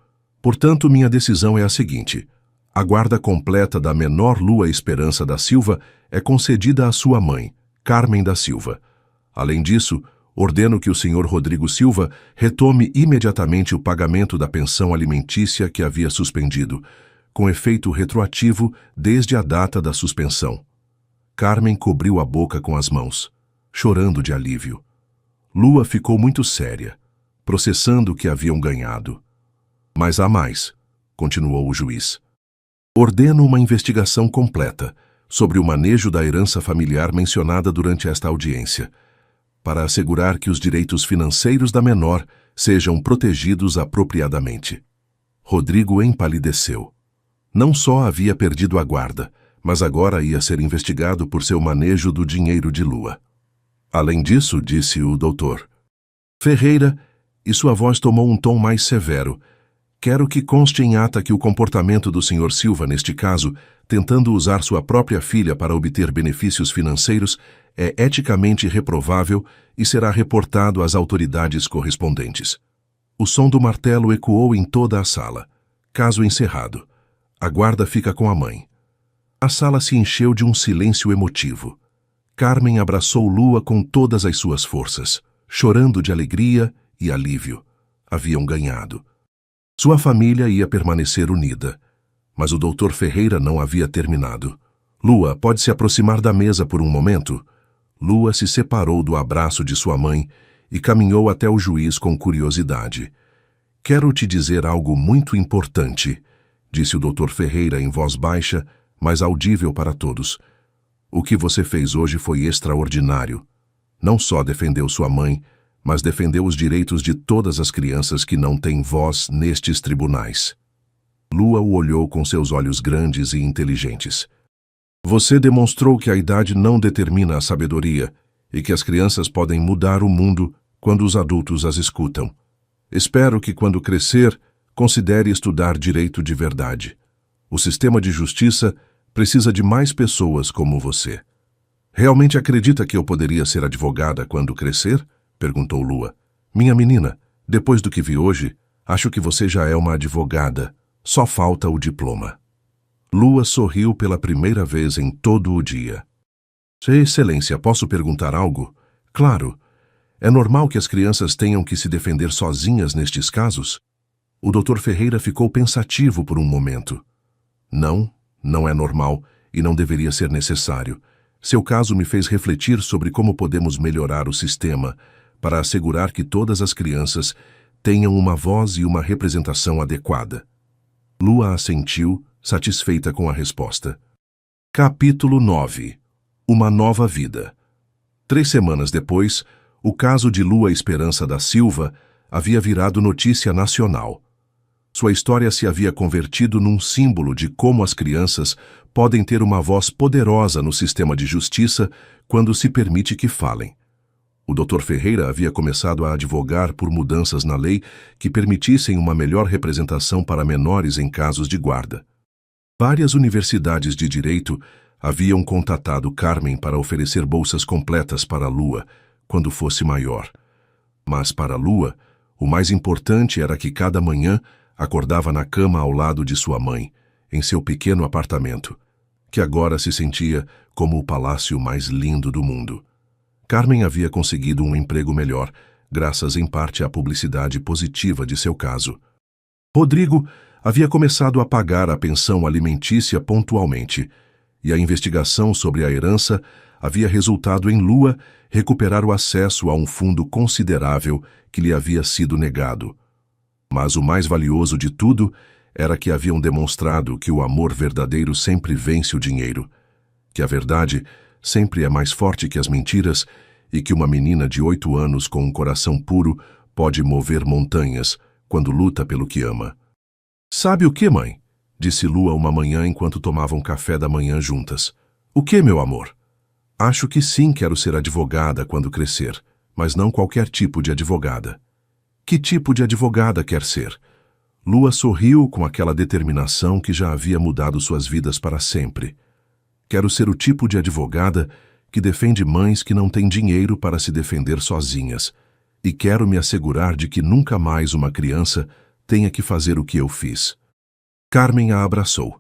Portanto, minha decisão é a seguinte: a guarda completa da menor Lua Esperança da Silva é concedida à sua mãe, Carmen da Silva. Além disso, ordeno que o Sr. Rodrigo Silva retome imediatamente o pagamento da pensão alimentícia que havia suspendido, com efeito retroativo desde a data da suspensão. Carmen cobriu a boca com as mãos, chorando de alívio. Lua ficou muito séria, processando o que haviam ganhado. Mas há mais, continuou o juiz. Ordeno uma investigação completa sobre o manejo da herança familiar mencionada durante esta audiência, para assegurar que os direitos financeiros da menor sejam protegidos apropriadamente. Rodrigo empalideceu. Não só havia perdido a guarda, mas agora ia ser investigado por seu manejo do dinheiro de Lua. Além disso, disse o doutor Ferreira, e sua voz tomou um tom mais severo, quero que conste em ata que o comportamento do Sr. Silva, neste caso, tentando usar sua própria filha para obter benefícios financeiros, é eticamente reprovável e será reportado às autoridades correspondentes. O som do martelo ecoou em toda a sala. Caso encerrado. A guarda fica com a mãe. A sala se encheu de um silêncio emotivo. Carmen abraçou Lua com todas as suas forças, chorando de alegria e alívio. Haviam ganhado. Sua família ia permanecer unida, mas o Dr. Ferreira não havia terminado. Lua, pode se aproximar da mesa por um momento? Lua se separou do abraço de sua mãe e caminhou até o juiz com curiosidade. Quero te dizer algo muito importante, disse o Dr. Ferreira em voz baixa, mas audível para todos. O que você fez hoje foi extraordinário. Não só defendeu sua mãe, mas defendeu os direitos de todas as crianças que não têm voz nestes tribunais. Lua o olhou com seus olhos grandes e inteligentes. Você demonstrou que a idade não determina a sabedoria e que as crianças podem mudar o mundo quando os adultos as escutam. Espero que, quando crescer, considere estudar direito de verdade. O sistema de justiça precisa de mais pessoas como você. Realmente acredita que eu poderia ser advogada quando crescer? Perguntou Lua. Minha menina, depois do que vi hoje, acho que você já é uma advogada. Só falta o diploma. Lua sorriu pela primeira vez em todo o dia. Excelência, posso perguntar algo? Claro. É normal que as crianças tenham que se defender sozinhas nestes casos? O Dr. Ferreira ficou pensativo por um momento. Não, não é normal e não deveria ser necessário. Seu caso me fez refletir sobre como podemos melhorar o sistema para assegurar que todas as crianças tenham uma voz e uma representação adequada. Lua assentiu, satisfeita com a resposta. Capítulo 9. Uma nova vida. 3 semanas depois, o caso de Lua Esperança da Silva havia virado notícia nacional. Sua história se havia convertido num símbolo de como as crianças podem ter uma voz poderosa no sistema de justiça quando se permite que falem. O Dr. Ferreira havia começado a advogar por mudanças na lei que permitissem uma melhor representação para menores em casos de guarda. Várias universidades de direito haviam contatado Carmen para oferecer bolsas completas para Lua, quando fosse maior. Mas para Lua, o mais importante era que cada manhã acordava na cama ao lado de sua mãe, em seu pequeno apartamento, que agora se sentia como o palácio mais lindo do mundo. Carmen havia conseguido um emprego melhor, graças em parte à publicidade positiva de seu caso. Rodrigo havia começado a pagar a pensão alimentícia pontualmente, e a investigação sobre a herança havia resultado em Lua recuperar o acesso a um fundo considerável que lhe havia sido negado. Mas o mais valioso de tudo era que haviam demonstrado que o amor verdadeiro sempre vence o dinheiro, que a verdade sempre é mais forte que as mentiras e que uma menina de 8 anos com um coração puro pode mover montanhas quando luta pelo que ama. "Sabe o que, mãe?" disse Lua uma manhã enquanto tomavam café da manhã juntas. "O que, meu amor?" "Acho que sim, quero ser advogada quando crescer, mas não qualquer tipo de advogada." "Que tipo de advogada quer ser?" Lua sorriu com aquela determinação que já havia mudado suas vidas para sempre. "Quero ser o tipo de advogada que defende mães que não têm dinheiro para se defender sozinhas, e quero me assegurar de que nunca mais uma criança tenha que fazer o que eu fiz." Carmen a abraçou,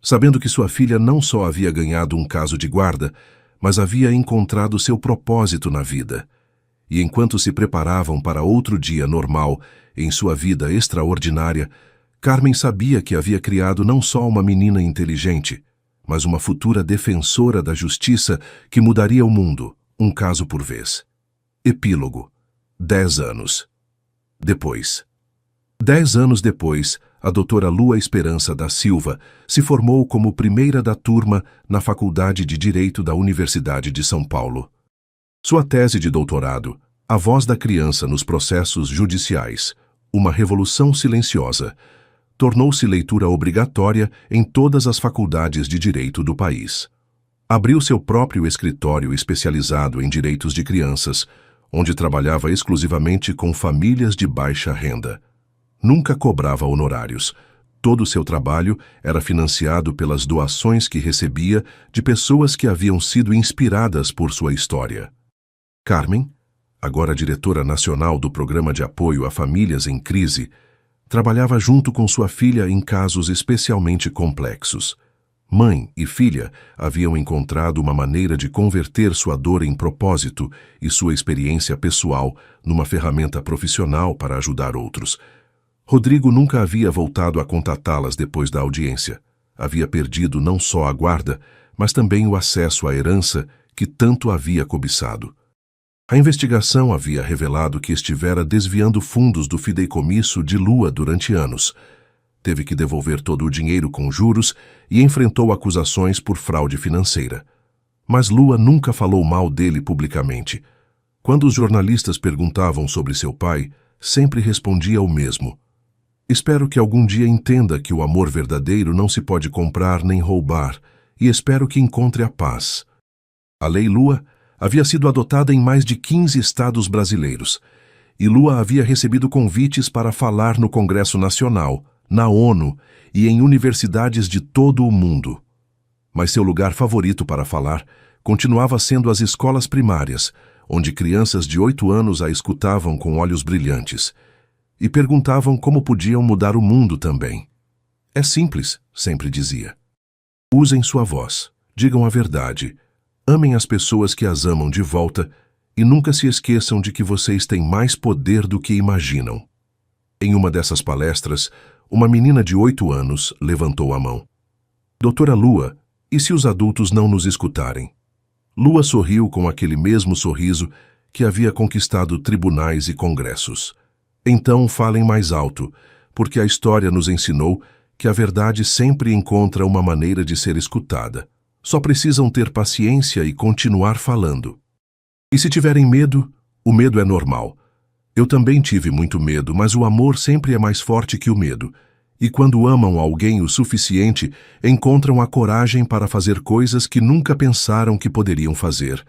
sabendo que sua filha não só havia ganhado um caso de guarda, mas havia encontrado seu propósito na vida. E enquanto se preparavam para outro dia normal em sua vida extraordinária, Carmen sabia que havia criado não só uma menina inteligente, mas uma futura defensora da justiça que mudaria o mundo, um caso por vez. Epílogo. 10 anos. Depois. 10 anos depois, a doutora Lua Esperança da Silva se formou como primeira da turma na Faculdade de Direito da Universidade de São Paulo. Sua tese de doutorado, A Voz da Criança nos Processos Judiciais, uma Revolução Silenciosa, tornou-se leitura obrigatória em todas as faculdades de direito do país. Abriu seu próprio escritório especializado em direitos de crianças, onde trabalhava exclusivamente com famílias de baixa renda. Nunca cobrava honorários. Todo seu trabalho era financiado pelas doações que recebia de pessoas que haviam sido inspiradas por sua história. Carmen, agora diretora nacional do Programa de Apoio a Famílias em Crise, trabalhava junto com sua filha em casos especialmente complexos. Mãe e filha haviam encontrado uma maneira de converter sua dor em propósito e sua experiência pessoal numa ferramenta profissional para ajudar outros. Rodrigo nunca havia voltado a contatá-las depois da audiência. Havia perdido não só a guarda, mas também o acesso à herança que tanto havia cobiçado. A investigação havia revelado que estivera desviando fundos do fideicomisso de Lua durante anos. Teve que devolver todo o dinheiro com juros e enfrentou acusações por fraude financeira. Mas Lua nunca falou mal dele publicamente. Quando os jornalistas perguntavam sobre seu pai, sempre respondia o mesmo: "Espero que algum dia entenda que o amor verdadeiro não se pode comprar nem roubar, e espero que encontre a paz." A Lei Lua havia sido adotada em mais de 15 estados brasileiros, e Lua havia recebido convites para falar no Congresso Nacional, na ONU e em universidades de todo o mundo. Mas seu lugar favorito para falar continuava sendo as escolas primárias, onde crianças de 8 anos a escutavam com olhos brilhantes e perguntavam como podiam mudar o mundo também. "É simples", sempre dizia. "Usem sua voz, digam a verdade, amem as pessoas que as amam de volta e nunca se esqueçam de que vocês têm mais poder do que imaginam." Em uma dessas palestras, uma menina de 8 anos levantou a mão. "Doutora Lua, e se os adultos não nos escutarem?" Lua sorriu com aquele mesmo sorriso que havia conquistado tribunais e congressos. "Então falem mais alto, porque a história nos ensinou que a verdade sempre encontra uma maneira de ser escutada. Só precisam ter paciência e continuar falando. E se tiverem medo, o medo é normal. Eu também tive muito medo, mas o amor sempre é mais forte que o medo. E quando amam alguém o suficiente, encontram a coragem para fazer coisas que nunca pensaram que poderiam fazer."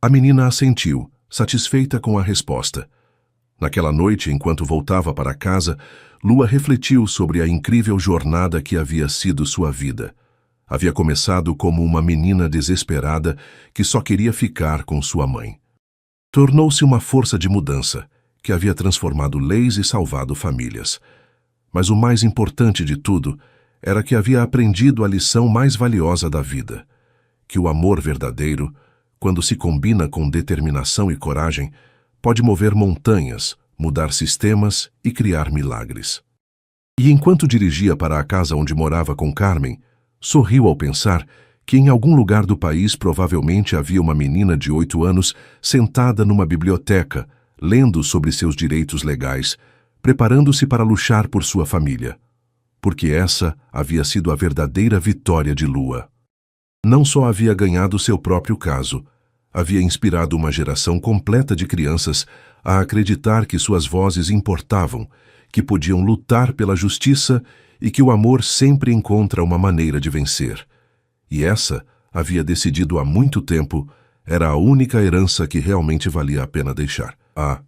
A menina assentiu, satisfeita com a resposta. Naquela noite, enquanto voltava para casa, Lua refletiu sobre a incrível jornada que havia sido sua vida. Havia começado como uma menina desesperada que só queria ficar com sua mãe. Tornou-se uma força de mudança, que havia transformado leis e salvado famílias. Mas o mais importante de tudo era que havia aprendido a lição mais valiosa da vida, que o amor verdadeiro, quando se combina com determinação e coragem, pode mover montanhas, mudar sistemas e criar milagres. E enquanto dirigia para a casa onde morava com Carmen, sorriu ao pensar que em algum lugar do país provavelmente havia uma menina de 8 anos sentada numa biblioteca, lendo sobre seus direitos legais, preparando-se para lutar por sua família. porque essa havia sido a verdadeira vitória de Lua. Não só havia ganhado seu próprio caso, havia inspirado uma geração completa de crianças a acreditar que suas vozes importavam, que podiam lutar pela justiça e que o amor sempre encontra uma maneira de vencer. E essa, havia decidido há muito tempo, era a única herança que realmente valia a pena deixar. A